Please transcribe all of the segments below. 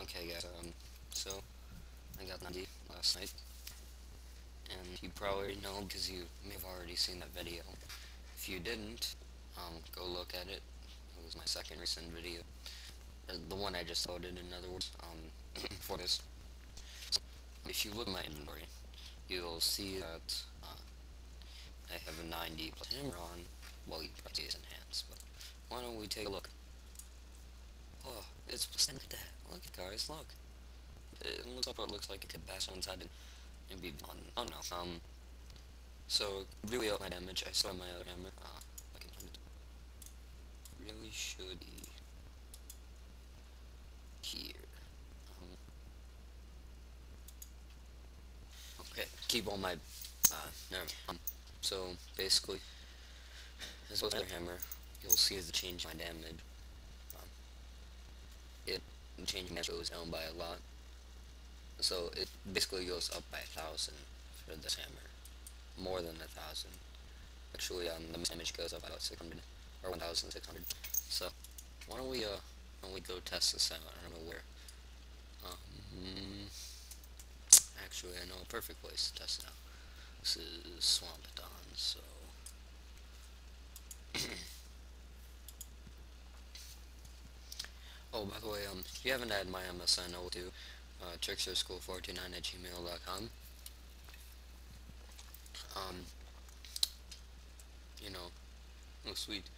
Okay, guys. So I got 90 last night, and you probably already know because you may have already seen that video. If you didn't, go look at it. It was my second recent video, the one I just loaded. In other words, for this. So, if you look at my inventory, you'll see that I have a 90 plus hammer on. Well, you probably see it's enhanced, but why don't we take a look? Oh, it's look at that. Look, guys, look. It looks like it looks like it could bash inside and be on. Oh no. So really up my damage. I still have my other hammer. I can find it. Really should be here. Okay. Keep all my. Never mind. So basically, as with the other hammer, you'll see as it changes my damage. Um, it changing damage goes down by a lot. So it basically goes up by 1,000 for this hammer. More than 1,000. Actually, the damage goes up by about 600 or 1,600. So why don't we go test this out? I don't know where. Actually, I know a perfect place to test it out. This is Swampathon. So oh, by the way, if you haven't had my MSN, I will do tricksterschool49@gmail.com. Um, you know, oh sweet.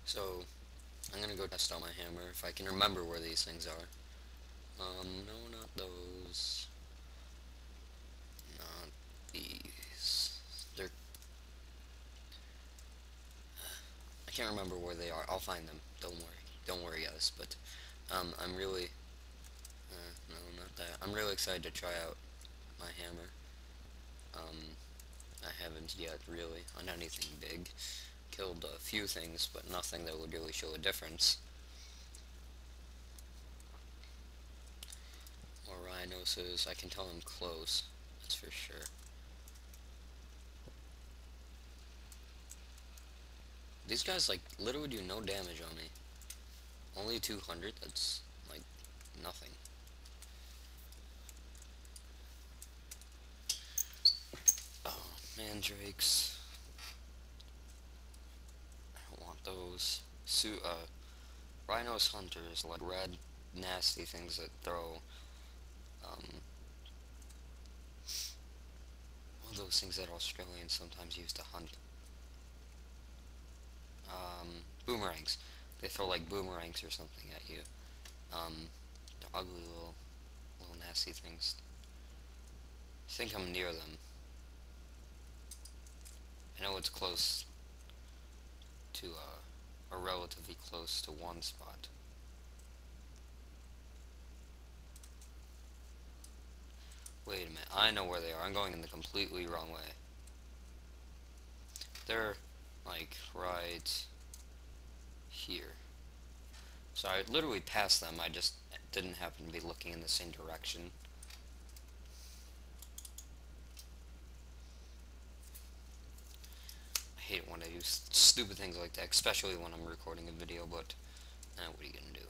So I'm gonna go test out my hammer if I can remember where these things are. No, not those. Not these. They're. I can't remember where they are. I'll find them. Don't worry. Don't worry, guys. But I'm really. No, not that. I'm really excited to try out my hammer. I haven't yet really on anything big. Killed a few things, but nothing that would really show a difference. Or rhinos, I can tell them close. That's for sure. These guys, like, literally do no damage on me. Only 200? That's, like, nothing. Oh, mandrakes. I don't want those. Rhinos hunters, like red, nasty things that throw, one of those things that Australians sometimes use to hunt. Boomerangs. They throw, like, boomerangs or something at you. They're ugly little nasty things. I think I'm near them. I know it's close to, or relatively close to one spot. Wait a minute, I know where they are. I'm going in the completely wrong way. They're, like, right here. So I literally passed them, I just didn't happen to be looking in the same direction. I hate it when I do stupid things like that, especially when I'm recording a video, but what are you gonna do?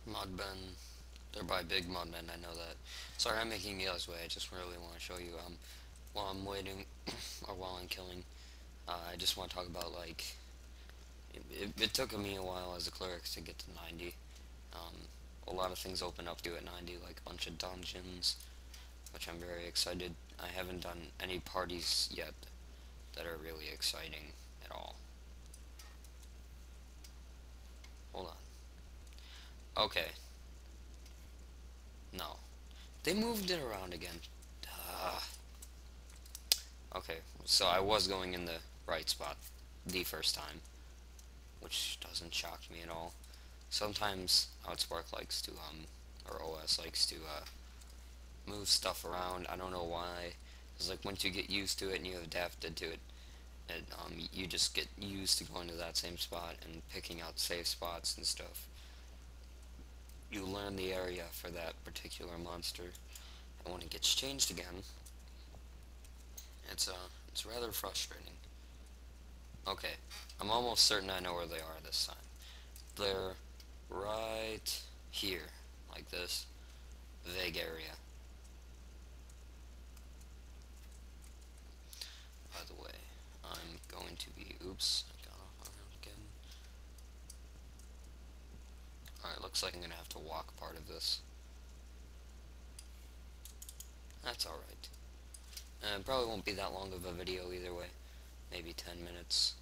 Mudmen. They're by big mudmen, I know that. Sorry, I'm making meals way. I just really want to show you, while I'm waiting, or while I'm killing, I just want to talk about, like, it took me a while as a cleric to get to 90. A lot of things open up to at 90, like a bunch of dungeons, which I'm very excited. I haven't done any parties yet that are really exciting at all. Hold on. Okay. No. They moved it around again. Okay, so I was going in the right spot the first time, which doesn't shock me at all. Sometimes Outspark likes to, or OS likes to, move stuff around. I don't know why. It's like once you get used to it and you have adapted to it, you just get used to going to that same spot and picking out safe spots and stuff. You learn the area for that particular monster, and when it gets changed again, it's rather frustrating. Okay, I'm almost certain I know where they are this time. They're right here, like this vague area. By the way, I'm going to be, oops, I got off on it again. Alright, looks like I'm gonna have to walk part of this. That's alright. Probably won't be that long of a video either way. Maybe 10 minutes.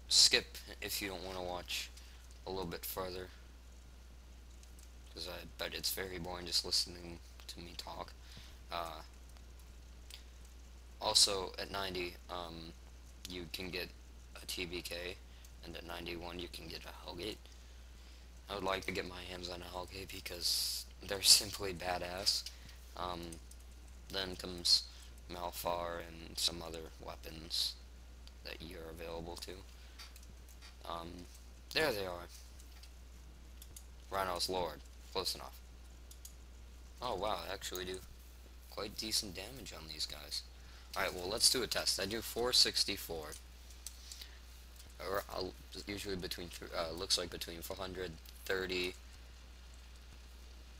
Skip if you don't want to watch a little bit further, because I bet it's very boring just listening to me talk. Also, at 90, you can get a TBK, and at 91 you can get a Hellgate. I would like to get my hands on a Hellgate because they're simply badass. Then comes Malfar and some other weapons that you're available to. There they are. Rhino's Lord. Close enough. Oh wow, I actually do quite decent damage on these guys. Alright, well let's do a test. I do 464. Or usually between, looks like between 430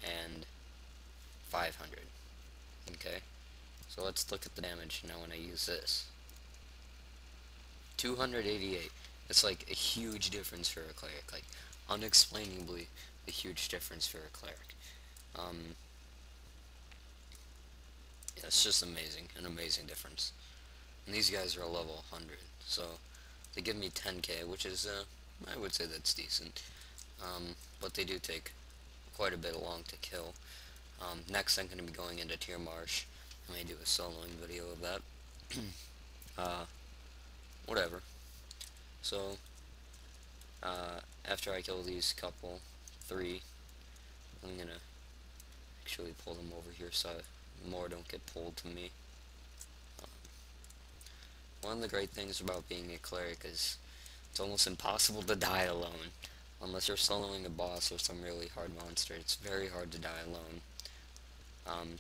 and 500. Okay, so let's look at the damage now when I use this. 288. It's like a huge difference for a cleric, like unexplainably a huge difference for a cleric. Yeah, it's just amazing, an amazing difference. And these guys are a level 100, so they give me 10k, which is, I would say that's decent. But they do take quite a bit long to kill. Next I'm going to be going into Tier Marsh. I may do a soloing video of that. Whatever. So, after I kill these couple, 3, I'm going to actually pull them over here so more don't get pulled to me. One of the great things about being a cleric is it's almost impossible to die alone. Unless you're soloing a boss or some really hard monster, it's very hard to die alone.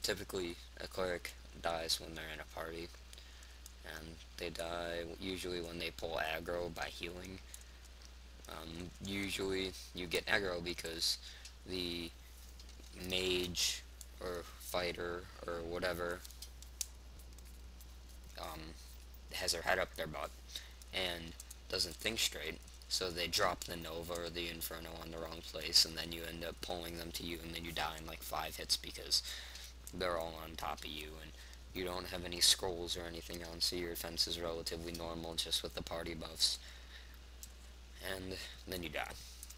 Typically, a cleric dies when they're in a party, and they die usually when they pull aggro by healing. Usually, you get aggro because the mage or fighter or whatever has their head up their butt and doesn't think straight, so they drop the Nova or the Inferno on the wrong place, and then you end up pulling them to you, and then you die in like 5 hits because they're all on top of you, and you don't have any scrolls or anything on, so your defense is relatively normal just with the party buffs, and then you die.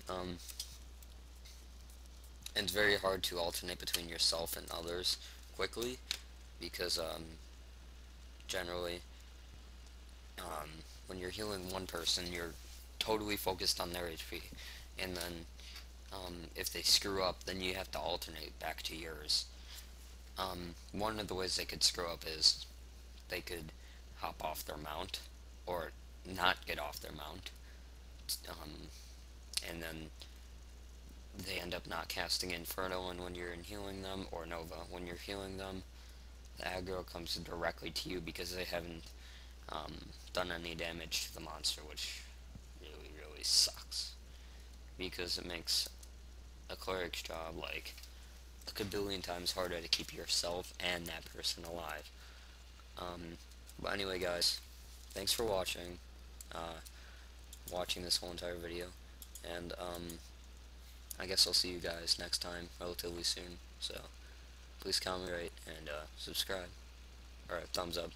And it's very hard to alternate between yourself and others quickly, because generally when you're healing one person, you're totally focused on their HP, and then if they screw up, then you have to alternate back to yours. One of the ways they could screw up is they could hop off their mount, or not get off their mount, and then they end up not casting Inferno when you're healing them, or Nova when you're healing them. The aggro comes directly to you because they haven't done any damage to the monster, which really, really sucks, because it makes a cleric's job like a kabillion times harder to keep yourself and that person alive. But anyway, guys, thanks for watching this whole entire video, and I guess I'll see you guys next time relatively soon, so please comment, rate, and subscribe, or thumbs up.